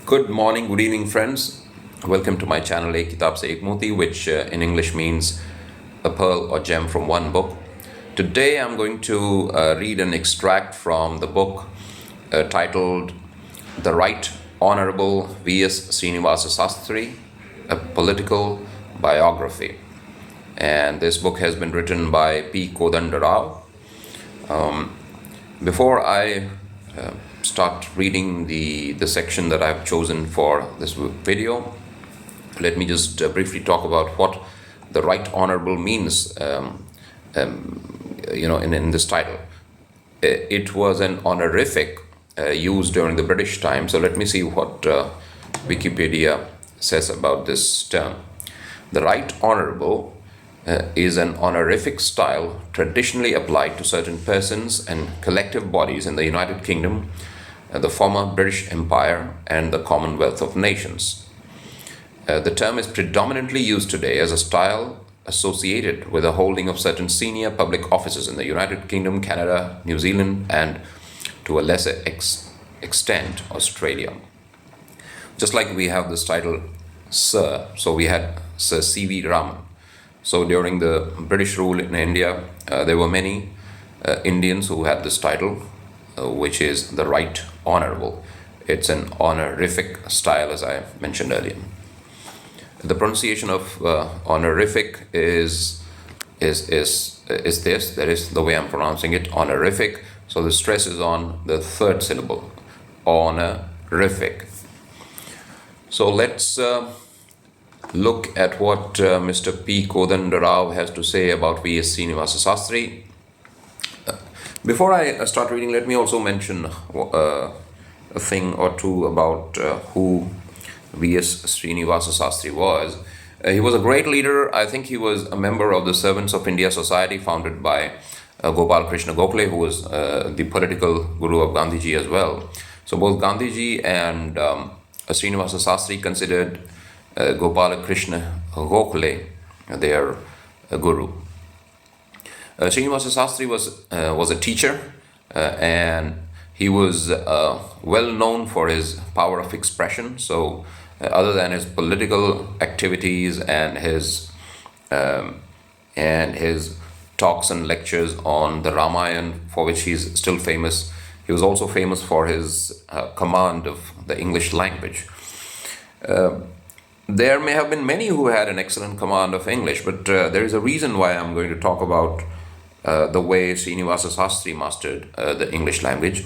Good morning, good evening, friends. Welcome to my channel, Ek Kitab Se Ek Moti, which in English means a pearl or gem from one book. Today I'm going to read an extract from the book titled The Right Honorable V.S. Srinivasa Sastri, a Political Biography. And this book has been written by P. Kodandarao. Before I start reading the section that I've chosen for this video, let me just briefly talk about what the Right Honorable means in this title. It was an honorific used during the British time. So let me see what Wikipedia says about this term. The Right Honorable is an honorific style traditionally applied to certain persons and collective bodies in the United Kingdom, the former British Empire, and the Commonwealth of Nations. The term is predominantly used today as a style associated with the holding of certain senior public offices in the United Kingdom, Canada, New Zealand, and to a lesser extent, Australia. Just like we have this title, Sir, so we had Sir C.V. Raman. So during the British rule in India, there were many Indians who had this title, which is the Right Honorable. It's an honorific style, as I mentioned earlier. The pronunciation of honorific is this. That is the way I'm pronouncing it, honorific. So the stress is on the third syllable, honorific. So let's look at what Mr. P. Kodandarao has to say about V.S. Srinivasa Sastri. Before I start reading, let me also mention a thing or two about who V.S. Srinivasa Sastri was. He was a great leader. I think he was a member of the Servants of India Society founded by Gopal Krishna Gokhale, who was the political guru of Gandhiji as well. So both Gandhiji and Srinivasa Sastri considered Gopal Krishna Gokhale their guru. Srinivasa Sastri was a teacher and he was well known for his power of expression. So other than his political activities and his talks and lectures on the Ramayana, for which he's still famous, he was also famous for his command of the English language. There may have been many who had an excellent command of English, but there is a reason why I'm going to talk about the way Srinivasa Sastri mastered the English language.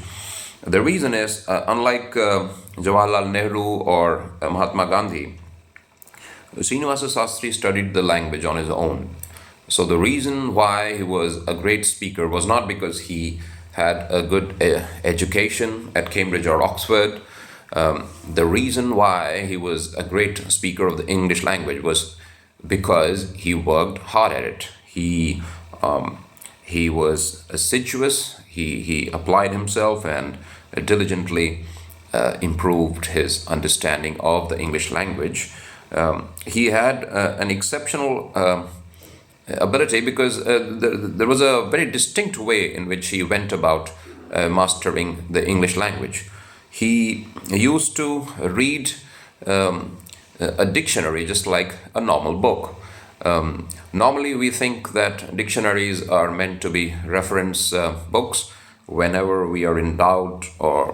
The reason is, unlike Jawaharlal Nehru or Mahatma Gandhi, Srinivasa Sastri studied the language on his own. So the reason why he was a great speaker was not because he had a good education at Cambridge or Oxford. The reason why he was a great speaker of the English language was because he worked hard at it. He was assiduous. He applied himself and diligently improved his understanding of the English language. He had an exceptional ability because there was a very distinct way in which he went about mastering the English language. He used to read a dictionary just like a normal book. Normally we think that dictionaries are meant to be reference books whenever we are in doubt or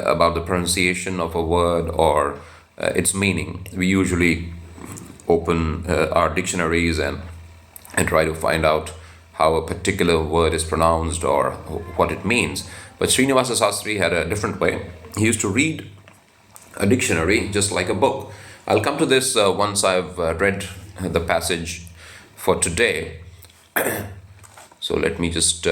about the pronunciation of a word or its meaning. We usually open our dictionaries and try to find out how a particular word is pronounced or what it means. But Srinivasa Sastri had a different way. He used to read a dictionary just like a book. I'll come to this once I've read the passage for today. So let me just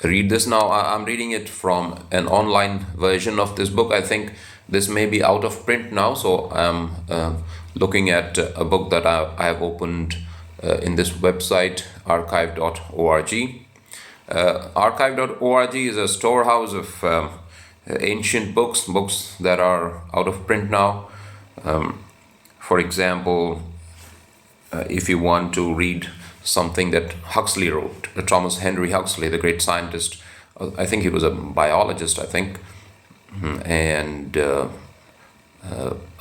read this now. I'm reading it from an online version of this book. I think this may be out of print now, so I'm looking at a book that I have opened in this website, archive.org. Archive.org is a storehouse of ancient books that are out of print now. For example, if you want to read something that Huxley wrote, Thomas Henry Huxley, the great scientist, I think he was a biologist, I think. and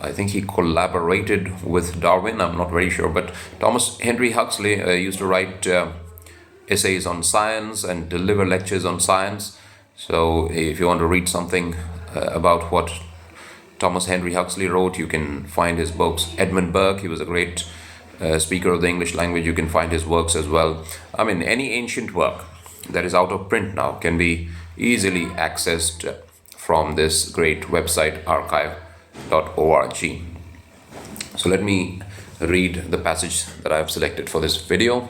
I think he collaborated with Darwin. I'm not very sure, but Thomas Henry Huxley used to write essays on science and deliver lectures on science. So if you want to read something about what Thomas Henry Huxley wrote, you can find his books. Edmund Burke, he was a great speaker of the English language. You can find his works as well. I mean, any ancient work that is out of print now can be easily accessed from this great website, archive.org. So let me read the passage that I have selected for this video.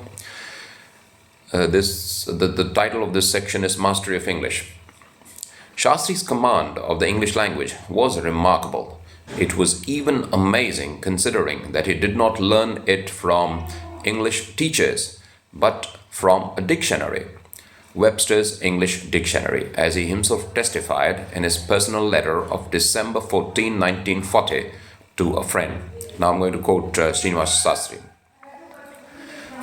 The title of this section is Mastery of English. Shastri's command of the English language was remarkable. It was even amazing considering that he did not learn it from English teachers, but from a dictionary, Webster's English Dictionary, as he himself testified in his personal letter of December 14, 1940 to a friend. Now I'm going to quote Srinivasa Sastri.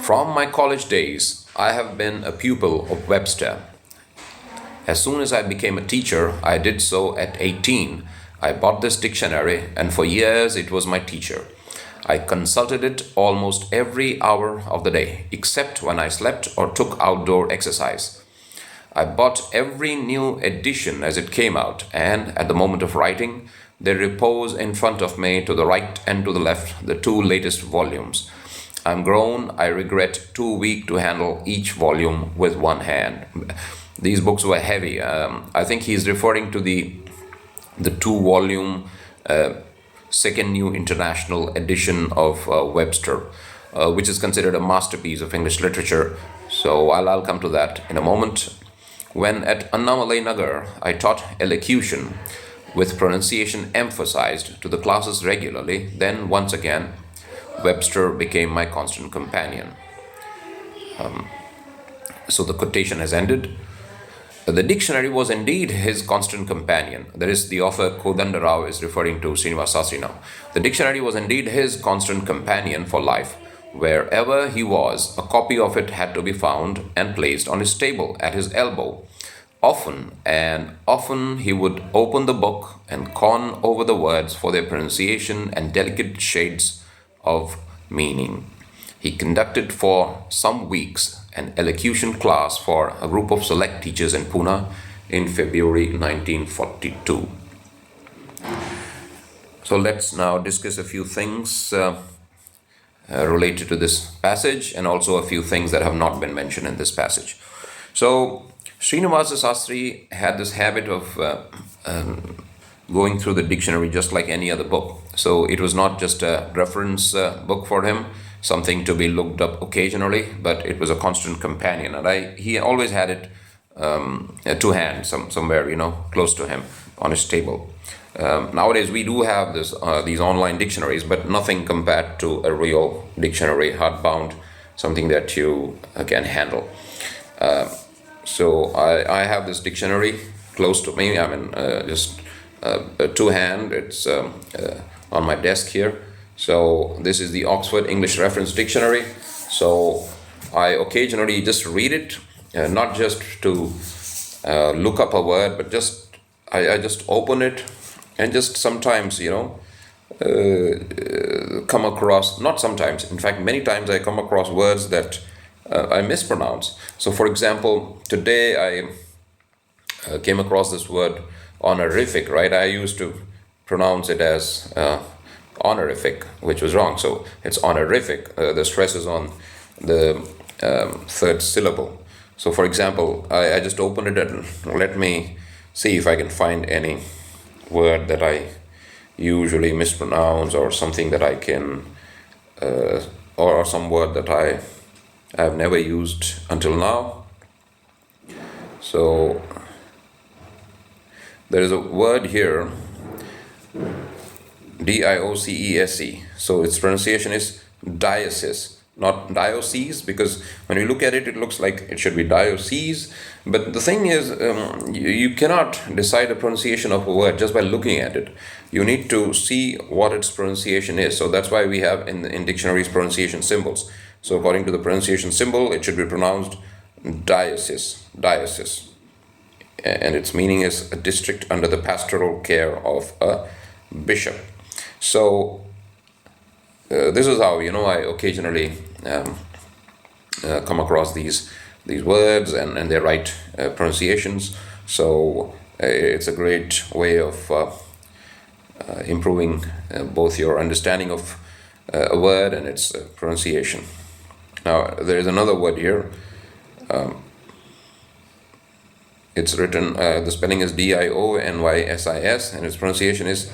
From my college days, I have been a pupil of Webster. As soon as I became a teacher, I did so at 18. I bought this dictionary, and for years it was my teacher. I consulted it almost every hour of the day, except when I slept or took outdoor exercise. I bought every new edition as it came out, and at the moment of writing, they repose in front of me to the right and to the left, the two latest volumes. I'm grown, I regret, too weak to handle each volume with one hand. These books were heavy. I think he's referring to the two-volume Second New International Edition of Webster, which is considered a masterpiece of English literature. So I'll come to that in a moment. When at Annamalainagar, I taught elocution with pronunciation emphasized to the classes regularly, then once again, Webster became my constant companion. So the quotation has ended. The dictionary was indeed his constant companion. That is, the author Kodanda Rao is referring to Srinivasa Sastri now. The dictionary was indeed his constant companion for life. Wherever he was, a copy of it had to be found and placed on his table at his elbow. Often and often he would open the book and con over the words for their pronunciation and delicate shades of meaning. He conducted for some weeks an elocution class for a group of select teachers in Pune in February 1942. So let's now discuss a few things related to this passage, and also a few things that have not been mentioned in this passage. So Srinivasa Sastri had this habit of going through the dictionary just like any other book. So it was not just a reference book for him, something to be looked up occasionally, but it was a constant companion. And he always had it to hand, somewhere, close to him on his table. Nowadays we do have these online dictionaries, but nothing compared to a real dictionary, hardbound, something that you can handle. So I have this dictionary close to me. I mean, just to hand. It's on my desk here. So this is the Oxford English Reference Dictionary. So I occasionally just read it, not just to look up a word, but I just open it and just sometimes, come across, not sometimes, in fact, many times I come across words that I mispronounce. So for example, today I came across this word honorific, right? I used to pronounce it as honorific, which was wrong. So it's honorific. The stress is on the third syllable. So for example, I just opened it and let me see if I can find any word that I usually mispronounce, or something that I can, or some word that I have never used until now. So there is a word here, D-I-O-C-E-S-E. So its pronunciation is diocese, not diocese, because when you look at it, it looks like it should be diocese. But the thing is, you cannot decide the pronunciation of a word just by looking at it. You need to see what its pronunciation is. So that's why we have in dictionaries pronunciation symbols. So according to the pronunciation symbol, it should be pronounced diocese. and its meaning is a district under the pastoral care of a bishop. So this is how I occasionally come across these words and their right pronunciations. So it's a great way of improving both your understanding of a word and its pronunciation. Now there is another word here. It's written, the spelling is Dionys, and its pronunciation is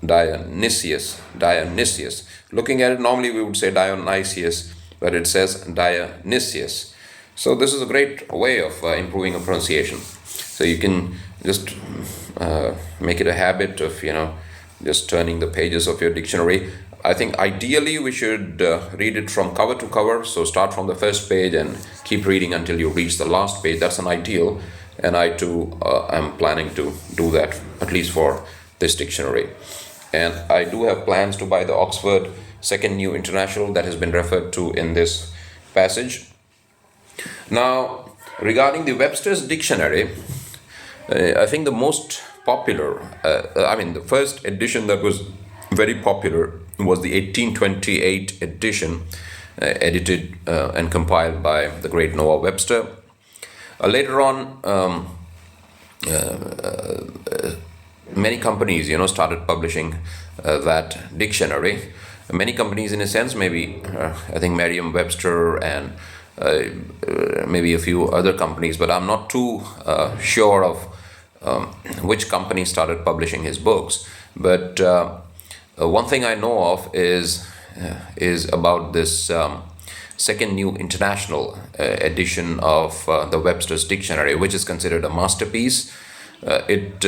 Dionysius. Dionysius. Looking at it, normally we would say Dionysius, but it says Dionysius. So this is a great way of improving a pronunciation. So you can just make it a habit of just turning the pages of your dictionary. I think ideally we should read it from cover to cover. So start from the first page and keep reading until you reach the last page. That's an ideal, and I too am planning to do that, at least for this dictionary. And I do have plans to buy the Oxford Second New International that has been referred to in this passage. Now, regarding the Webster's dictionary, I think the most popular, the first edition that was very popular was the 1828 edition, edited and compiled by the great Noah Webster. Later on, many companies, started publishing that dictionary. Many companies, in a sense, maybe I think Merriam-Webster and maybe a few other companies, but I'm not too sure of which company started publishing his books. But one thing I know of is about this Second New International edition of the Webster's Dictionary, which is considered a masterpiece. It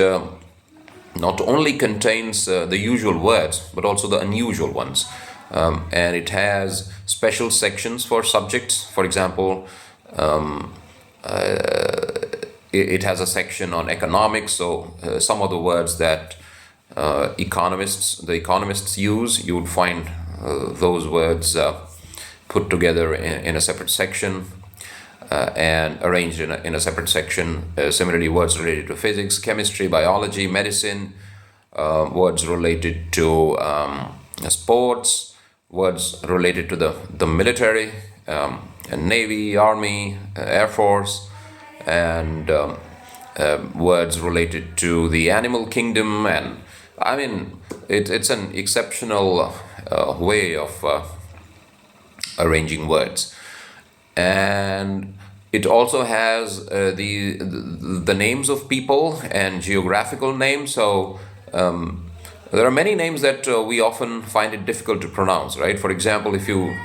not only contains the usual words, but also the unusual ones. And it has special sections for subjects. For example, it has a section on economics. So some of the words that the economists use, you would find those words put together in a separate section and arranged in a separate section. Similarly, words related to physics, chemistry, biology, medicine, words related to sports, words related to the military, and Navy, Army, Air Force, and words related to the animal kingdom. And it's an exceptional way of arranging words. And it also has the names of people and geographical names. So there are many names that we often find it difficult to pronounce, right? For example, if you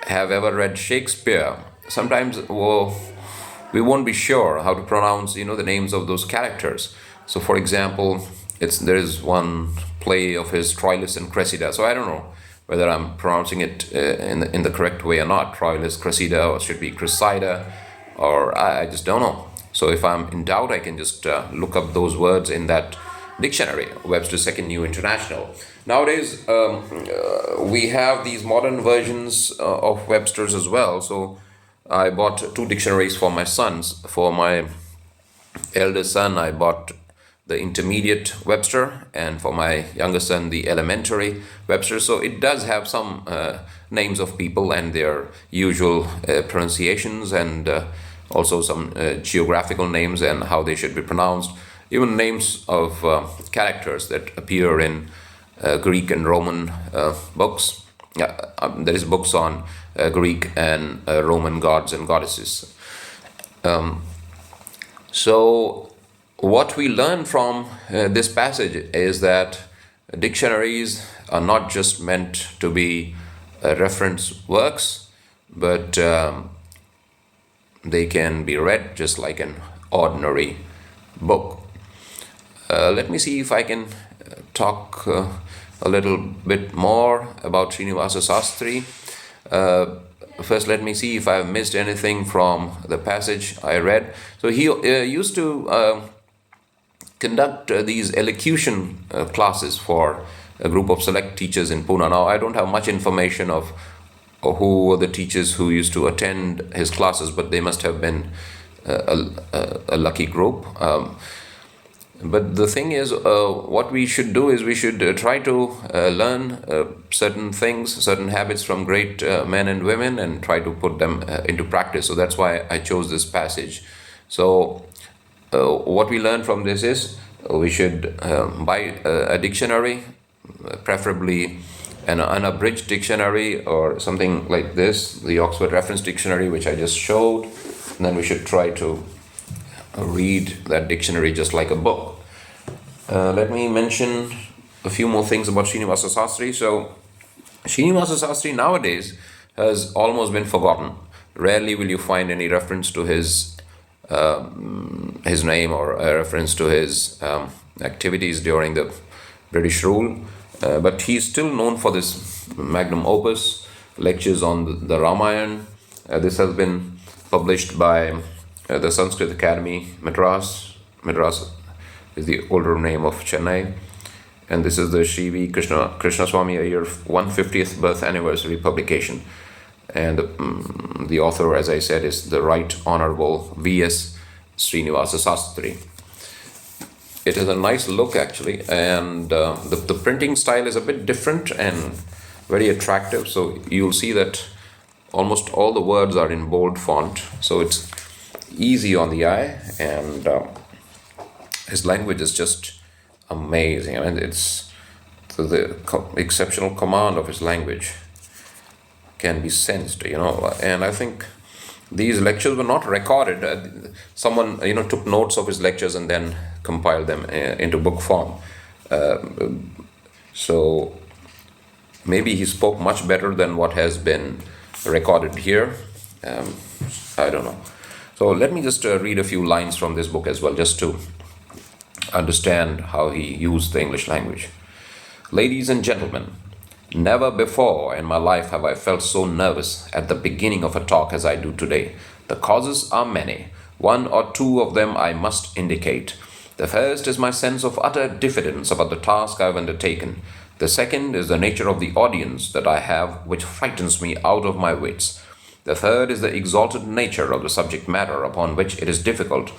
have ever read Shakespeare, sometimes we won't be sure how to pronounce, the names of those characters. So, for example, there is one play of his, Troilus and Cressida. So I don't know whether I'm pronouncing it in the correct way or not. Troilus, Cressida, or should be Cressida, or I just don't know. So if I'm in doubt, I can just look up those words in that dictionary, Webster's Second New International. Nowadays, we have these modern versions of Webster's as well. So I bought 2 dictionaries for my sons. For my elder son, I bought the intermediate Webster, and for my younger son, the elementary Webster. So it does have some names of people and their usual pronunciations, and also some geographical names and how they should be pronounced. Even names of characters that appear in Greek and Roman books. There is books on Greek and Roman gods and goddesses. So what we learn from this passage is that dictionaries are not just meant to be reference works, but they can be read just like an ordinary book. Let me see if I can talk a little bit more about Srinivasa Sastri. First, let me see if I've missed anything from the passage I read. So he used to conduct these elocution classes for a group of select teachers in Pune. Now, I don't have much information of who were the teachers who used to attend his classes, but they must have been a lucky group. But the thing is, what we should do is we should try to learn certain things, certain habits from great men and women and try to put them into practice. So that's why I chose this passage. So what we learn from this is we should buy a dictionary, preferably an unabridged dictionary or something like this, the Oxford Reference Dictionary, which I just showed. And then we should try to read that dictionary just like a book. Let me mention a few more things about Srinivasa Sastri. So, Srinivasa Sastri nowadays has almost been forgotten. Rarely will you find any reference to his name or a reference to his activities during the British rule. But he is still known for this magnum opus, lectures on the Ramayana. This has been published by the Sanskrit Academy, Madras. Madras is the older name of Chennai. And this is the Sri V. Krishnaswamy Iyer 150th birth anniversary publication. And the author, as I said, is the Right Honorable V.S. Srinivasa Sastri. It has a nice look actually, and the printing style is a bit different and very attractive. So you'll see that almost all the words are in bold font, so it's easy on the eye, and his language is just amazing. I mean, it's the exceptional command of his language can be sensed, and I think these lectures were not recorded. Someone, took notes of his lectures and then compiled them into book form. So maybe he spoke much better than what has been recorded here. I don't know. So let me just read a few lines from this book as well, just to understand how he used the English language. Ladies and gentlemen, never before in my life have I felt so nervous at the beginning of a talk as I do today. The causes are many. One or two of them I must indicate. The first is my sense of utter diffidence about the task I have undertaken. The second is the nature of the audience that I have, which frightens me out of my wits. The third is the exalted nature of the subject matter, upon which it is difficult,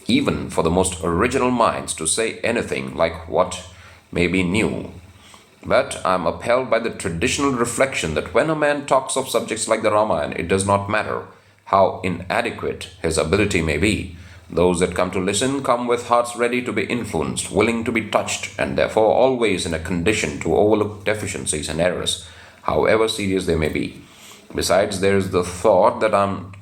even for the most original minds, to say anything like what may be new. But I am upheld by the traditional reflection that when a man talks of subjects like the Ramayana, it does not matter how inadequate his ability may be. Those that come to listen come with hearts ready to be influenced, willing to be touched, and therefore always in a condition to overlook deficiencies and errors, however serious they may be. Besides, there is the thought that I am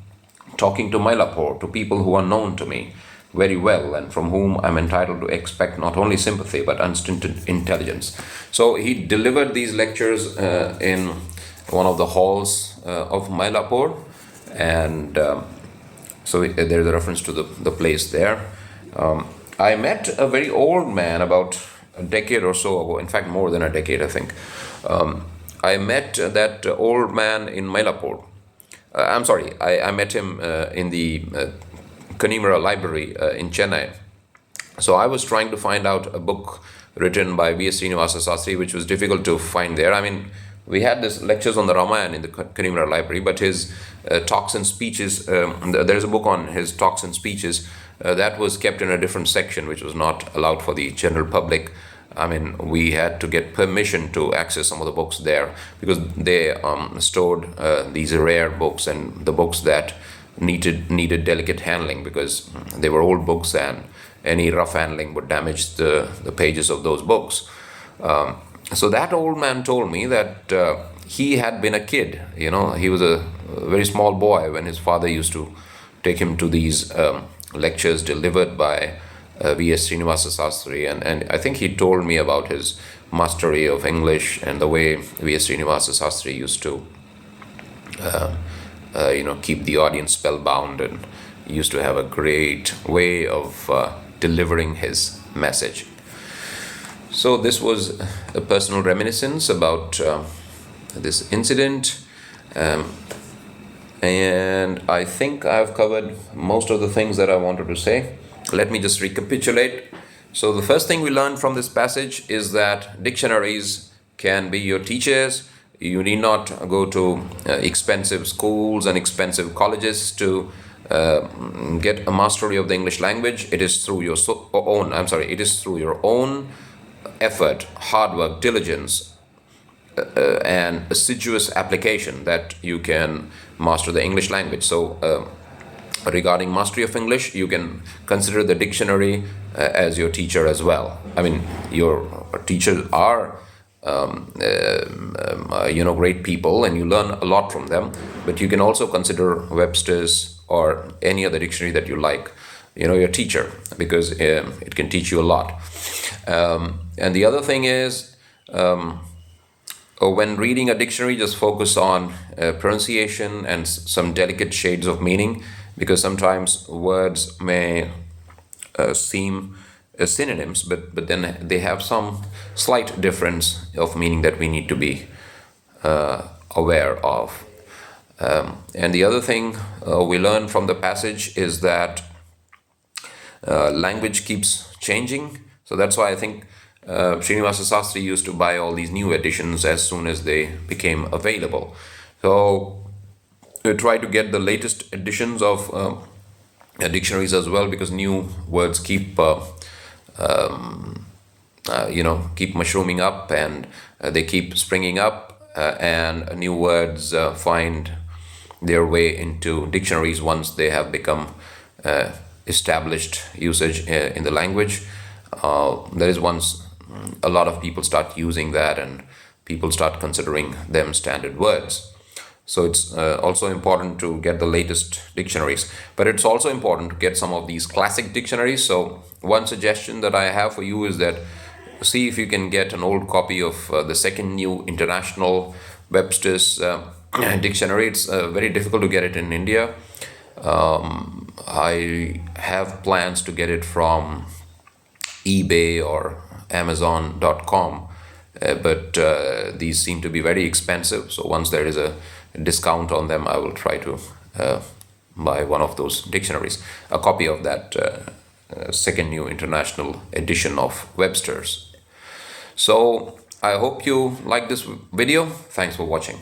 talking to Mylapore, to people who are known to me very well and from whom I am entitled to expect not only sympathy but unstinted intelligence. So he delivered these lectures in one of the halls of Mylapore, and so there's a reference to the place there. I met a very old man about a decade or so ago, in fact more than a decade I think. I met that old man in Mylapore. I met him in the Kanimura Library in Chennai. So I was trying to find out a book written by V.S. Srinivasa Sastri, which was difficult to find there. I mean, we had this lectures on the Ramayana in the Kanimura Library, but his talks and speeches, there's a book on his talks and speeches that was kept in a different section, which was not allowed for the general public. I mean, we had to get permission to access some of the books there because they stored these rare books and the books that needed delicate handling because they were old books and any rough handling would damage the pages of those books. So that old man told me that he had been a kid, he was a very small boy when his father used to take him to these lectures delivered by V.S. Srinivasa Sastri, and I think he told me about his mastery of English and the way V.S. Srinivasa Sastri used to keep the audience spellbound, and used to have a great way of delivering his message. So this was a personal reminiscence about this incident, and I think I've covered most of the things that I wanted to say. Let me just recapitulate. So the first thing we learned from this passage is that dictionaries can be your teachers. You need not go to expensive schools and expensive colleges to get a mastery of the English language, it is through your it is through your own effort, hard work, diligence, and assiduous application that you can master the English language. So, regarding mastery of English, you can consider the dictionary as your teacher as well. I mean, your teachers are great people, and you learn a lot from them. But you can also consider Webster's or any other dictionary that you like, your teacher, because it can teach you a lot. And the other thing is, when reading a dictionary, just focus on pronunciation and some delicate shades of meaning, because sometimes words may seem synonyms, but then they have some slight difference of meaning that we need to be aware of. And the other thing we learn from the passage is that language keeps changing. So that's why I think Srinivasa Sastri used to buy all these new editions as soon as they became available. So try to get the latest editions of dictionaries as well, because new words keep keep mushrooming up, and they keep springing up, and new words find their way into dictionaries once they have become established usage in the language. There is once a lot of people start using that, and people start considering them standard words. So it's also important to get the latest dictionaries, but it's also important to get some of these classic dictionaries. So one suggestion that I have for you is that see if you can get an old copy of the Second New International Webster's dictionary. It's very difficult to get it in India. I have plans to get it from eBay or Amazon.com, but these seem to be very expensive. So once there is a discount on them, I will try to buy one of those dictionaries, a copy of that Second New International edition of Webster's. So I hope you like this video. Thanks for watching.